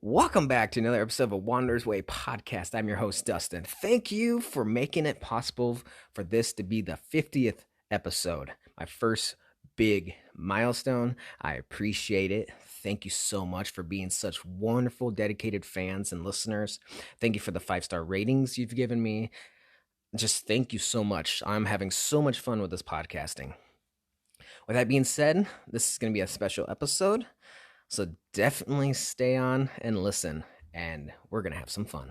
Welcome back to another episode of a Wanderer's Way podcast. I'm your host, Dustin. Thank you for making it possible for this to be the 50th episode, my first big milestone. I appreciate it. Thank you so much for being such wonderful, dedicated fans and listeners. Thank you for the 5-star ratings you've given me. Just thank you so much. I'm having so much fun with this podcasting. With that being said, this is going to be a special episode. So definitely stay on and listen, and we're going to have some fun.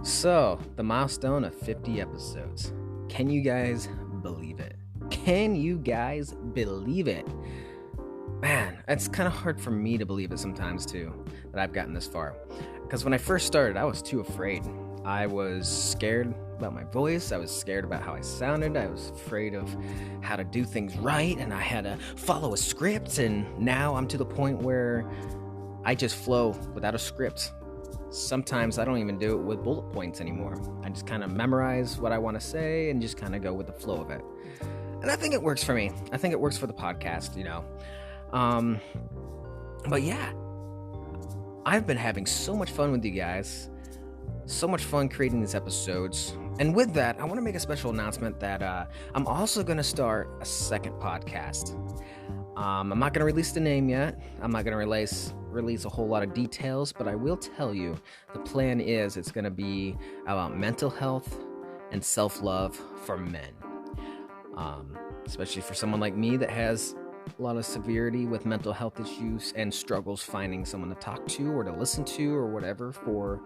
So, the milestone of 50 episodes. Can you guys believe it? Can you guys believe it? Man, it's kind of hard for me to believe it sometimes too, that I've gotten this far. Because when I first started, I was too afraid. I was scared about my voice. I was scared about how I sounded. I was afraid of how to do things right, and I had to follow a script. And now I'm to the point where I just flow without a script. Sometimes I don't even do it with bullet points anymore. I just kind of memorize what I want to say and just kind of go with the flow of it. And I think it works for me. I think it works for the podcast, But yeah, I've been having so much fun with you guys. So much fun creating these episodes. And with that, I want to make a special announcement that I'm also going to start a second podcast. I'm not going to release the name yet. I'm not going to release a whole lot of details, but I will tell you the plan is it's going to be about mental health and self-love for men. Especially for someone like me that has a lot of severity with mental health issues and struggles finding someone to talk to or to listen to or whatever for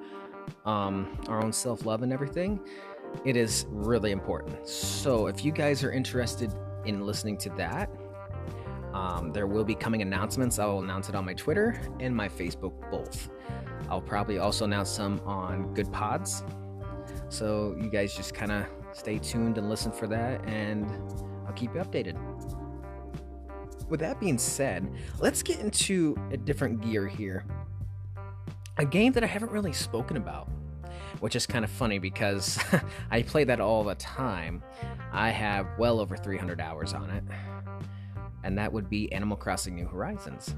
our own self-love and everything. It is really important. So if you guys are interested in listening to that, there will be coming announcements. I will announce it on my Twitter and my Facebook both. I'll probably also announce some on Good Pods. So you guys just kind of stay tuned and listen for that, and I'll keep you updated. With that being said, let's get into a different gear here. A game that I haven't really spoken about, which is kind of funny because I play that all the time. I have well over 300 hours on it. And that would be Animal Crossing New Horizons.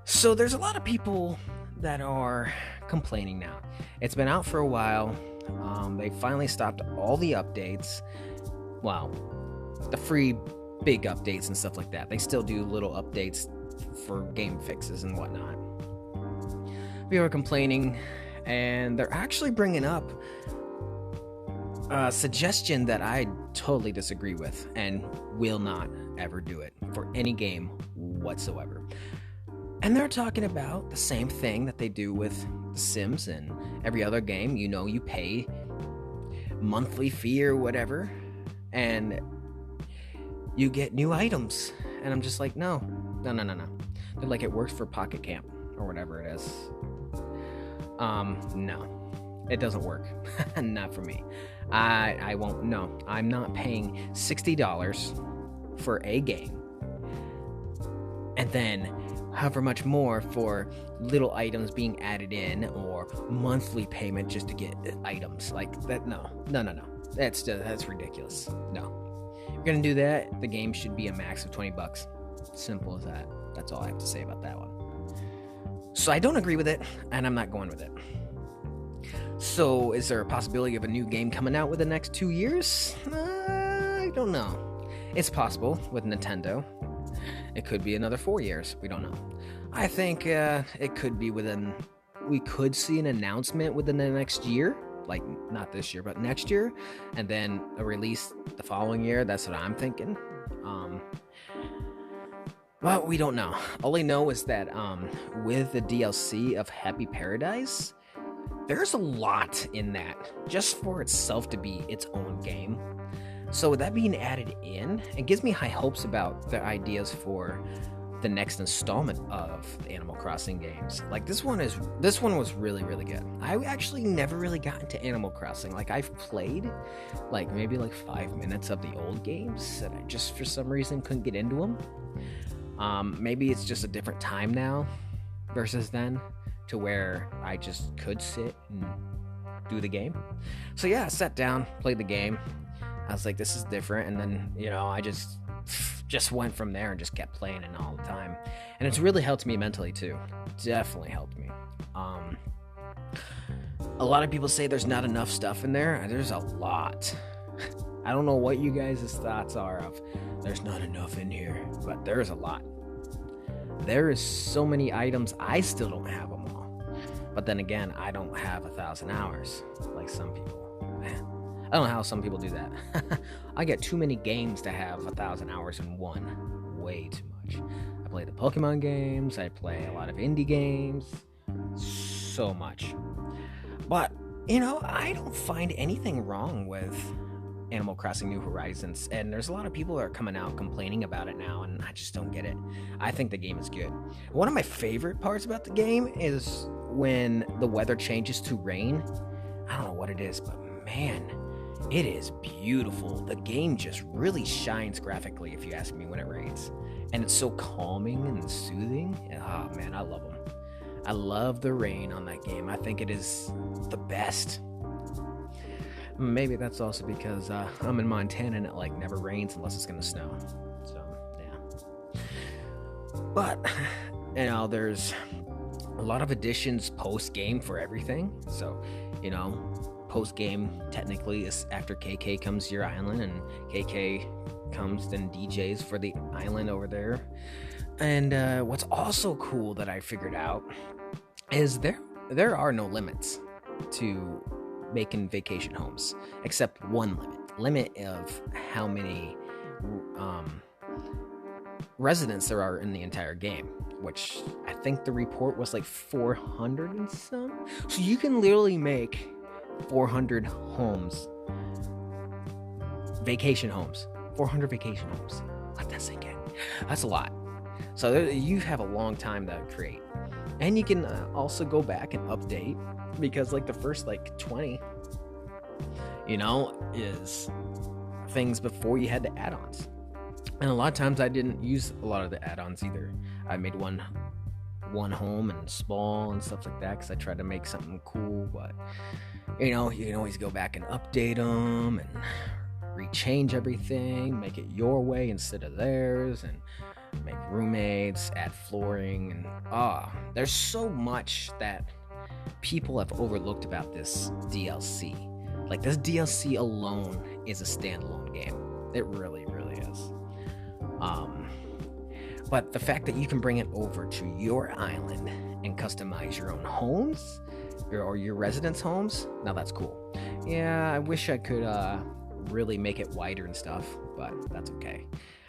So there's a lot of people that are complaining now. It's been out for a while. They finally stopped all the updates. Well, the free big updates and stuff like that. They still do little updates for game fixes and whatnot. People are complaining, and they're actually bringing up a suggestion that I totally disagree with and will not ever do it for any game whatsoever. And they're talking about the same thing that they do with The Sims and every other game. You pay monthly fee or whatever, and you get new items. And I'm just like, no. They're like, it works for Pocket Camp or whatever it is. No, it doesn't work. Not for me. I won't. No, I'm not paying $60 for a game and then however much more for little items being added in or monthly payment just to get items like that. No. That's ridiculous. No, if you're gonna do that, the game should be a max of $20. Simple as that. That's all I have to say about that one. So I don't agree with it, and I'm not going with it. So is there a possibility of a new game coming out within the next 2 years? I don't know. It's possible with Nintendo. It could be another 4 years. We don't know. I think it could be we could see an announcement within the next year. Like, not this year, but next year. And then a release the following year. That's what I'm thinking. Well, we don't know. All I know is that with the DLC of Happy Paradise, there's a lot in that just for itself to be its own game. So with that being added in, it gives me high hopes about the ideas for the next installment of the Animal Crossing games. Like this one was really good. I actually never really got into Animal Crossing. Like I've played like maybe like 5 minutes of the old games, and I just for some reason couldn't get into them. Maybe it's just a different time now versus then, to where I just could sit and do the game. So yeah, I sat down, played the game. I was like, this is different, and then I just went from there and just kept playing it all the time, and it's really helped me mentally too. Definitely helped me. Um, a lot of people say there's not enough stuff in there. There's a lot. I don't know what you guys' thoughts are of there's not enough in here, but there's a lot. There is so many items, I still don't have them all. But then again, I don't have 1,000 hours like some people. I don't know how some people do that. I get too many games to have 1,000 hours in one. Way too much. I play the Pokemon games, I play a lot of indie games. So much. But, I don't find anything wrong with Animal Crossing New Horizons, and there's a lot of people that are coming out complaining about it now, and I just don't get it. I think the game is good. One of my favorite parts about the game is when the weather changes to rain. I don't know what it is, but man, it is beautiful. The game just really shines graphically, if you ask me, when it rains, and it's so calming and soothing. Oh man, I love them. I love the rain on that game. I think it is the best. Maybe that's also because I'm in Montana and it like never rains unless it's gonna snow. So yeah. But there's a lot of additions post game for everything. So post game technically is after KK comes to your island, and KK comes then DJs for the island over there. And what's also cool that I figured out is there are no limits to making vacation homes, except one limit of how many residents there are in the entire game, which I think the report was like 400 and some. So you can literally make 400 homes, vacation homes, 400 vacation homes. Let that sink in. That's a lot. So you have a long time to create, and you can also go back and update, because like the first like 20 is things before you had the add-ons, and a lot of times I didn't use a lot of the add-ons either. I made one home and small and stuff like that because I tried to make something cool, but you can always go back and update them and rechange everything, make it your way instead of theirs, and make roommates, add flooring, and there's so much that people have overlooked about this DLC. Like, this DLC alone is a standalone game. It really is. But the fact that you can bring it over to your island and customize your own homes or your residents' homes, now that's cool. Yeah, I wish I could really make it wider and stuff, but that's okay.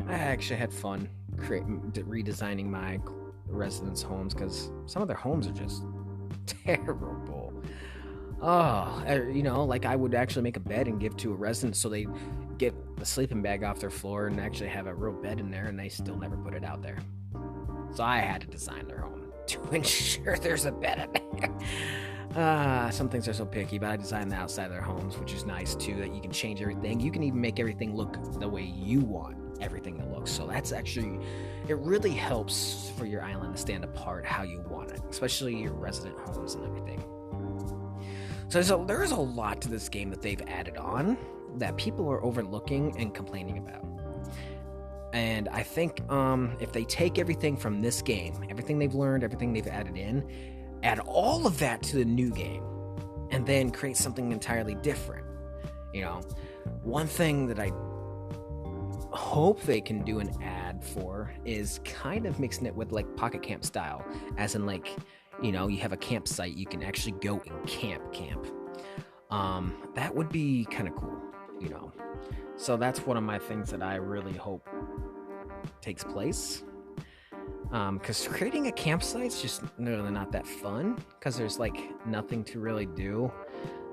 I actually had fun redesigning my residents' homes, because some of their homes are just terrible. Like I would actually make a bed and give to a resident so they get the sleeping bag off their floor and actually have a real bed in there, and they still never put it out there. So I had to design their home to ensure there's a bed in there. Some things are so picky, but I designed the outside of their homes, which is nice too, that you can change everything. You can even make everything look the way you want everything to look. So that's actually, it really helps for your island to stand apart how you want it, especially your resident homes and everything. So there is a lot to this game that they've added on that people are overlooking and complaining about. And I think if they take everything from this game, everything they've learned, everything they've added in, add all of that to the new game, and then create something entirely different. One thing that I hope they can do an ad for is kind of mixing it with like Pocket Camp style, as in like, you have a campsite, you can actually go and camp. That would be kind of cool, So that's one of my things that I really hope takes place. Because creating a campsite's just really not that fun, because there's like nothing to really do.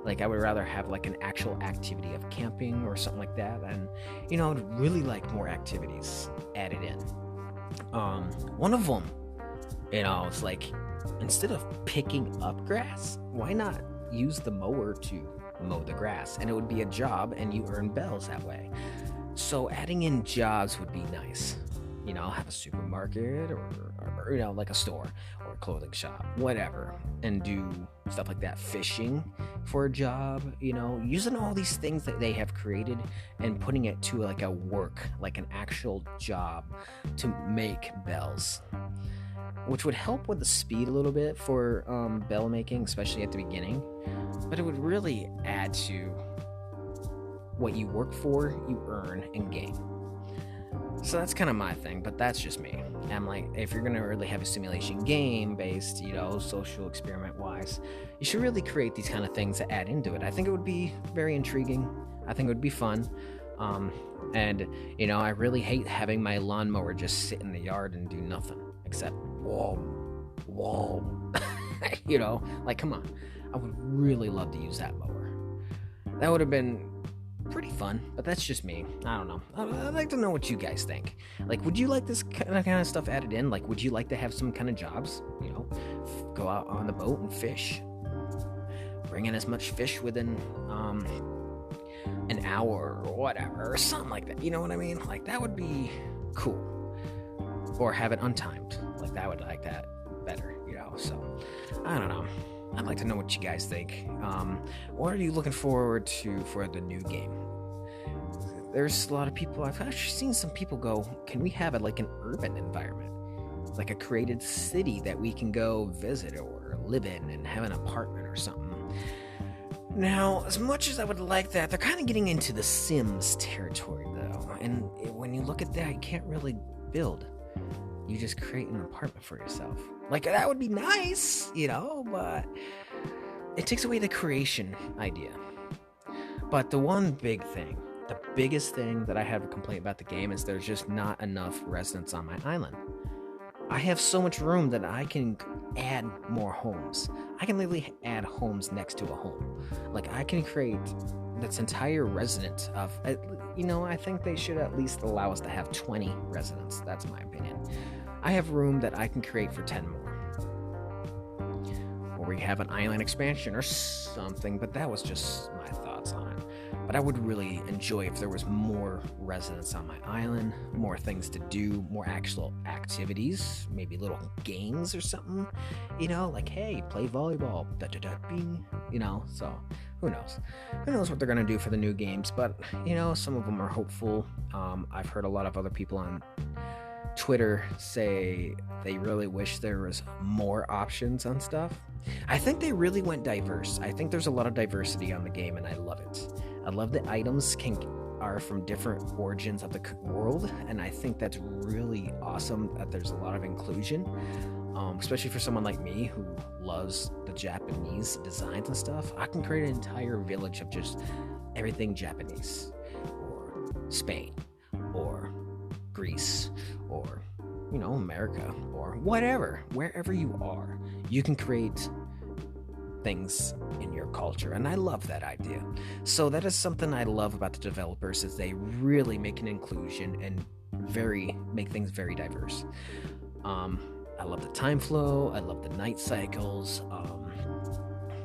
Like, I would rather have like an actual activity of camping or something like that, and I'd really like more activities added in. One of them, it's like, instead of picking up grass, why not use the mower to mow the grass? And it would be a job, and you earn bells that way. So adding in jobs would be nice. Have a supermarket or like a store or a clothing shop, whatever, and do stuff like that. Fishing for a job, using all these things that they have created and putting it to like a work, like an actual job to make bells, which would help with the speed a little bit for bell making, especially at the beginning. But it would really add to what you work for, you earn, and gain. So that's kind of my thing, but that's just me. I'm like, if you're gonna really have a simulation game based, social experiment wise, you should really create these kind of things that add into it. I think it would be very intriguing. I think it would be fun. And I really hate having my lawnmower just sit in the yard and do nothing except whoa. Like, come on. I would really love to use that mower. That would have been pretty fun, but that's just me. I don't know. I'd like to know what you guys think. Like, would you like this kind of stuff added in? Like, would you like to have some kind of jobs? Go out on the boat and fish. Bring in as much fish within an hour or whatever, or something like that. You know what I mean? Like, that would be cool. Or have it untimed. Like, I would like that better. So I don't know. I'd like to know what you guys think. What are you looking forward to for the new game? There's a lot of people, I've actually seen some people go, can we have like an urban environment? Like a created city that we can go visit or live in and have an apartment or something. Now, as much as I would like that, they're kind of getting into the Sims territory though. And when you look at that, you can't really build. You just create an apartment for yourself. Like, that would be nice, but it takes away the creation idea. But the one big thing, the biggest thing that I have a complaint about the game is there's just not enough residents on my island. I have so much room that I can add more homes. I can literally add homes next to a home. Like, I can create this entire resident of, I think they should at least allow us to have 20 residents. That's my opinion. I have room that I can create for 10 more. Or we have an island expansion or something, but that was just my thoughts on it. But I would really enjoy if there was more residents on my island, more things to do, more actual activities, maybe little games or something, like, hey, play volleyball, bing, so who knows? Who knows what they're going to do for the new games, but, some of them are hopeful. I've heard a lot of other people on Twitter say they really wish there was more options on stuff. I think they really went diverse. I think there's a lot of diversity on the game, and I love it. I love that items are from different origins of the world, and I think that's really awesome that there's a lot of inclusion, especially for someone like me who loves the Japanese designs and stuff. I can create an entire village of just everything Japanese, or Spain, or Greece, or America, or whatever. Wherever you are, you can create things in your culture, and I love that idea. So that is something I love about the developers, is they really make an inclusion and make things very diverse. I love the time flow, I love the night cycles,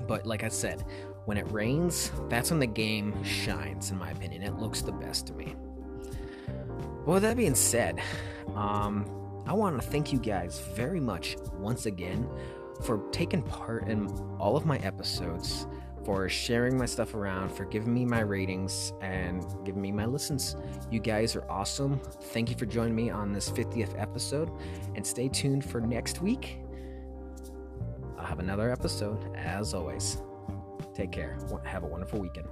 but like I said, when it rains, that's when the game shines, in my opinion. It looks the best to me. Well, with that being said, I want to thank you guys very much once again for taking part in all of my episodes, for sharing my stuff around, for giving me my ratings, and giving me my listens. You guys are awesome. Thank you for joining me on this 50th episode, and stay tuned for next week. I'll have another episode, as always. Take care. Have a wonderful weekend.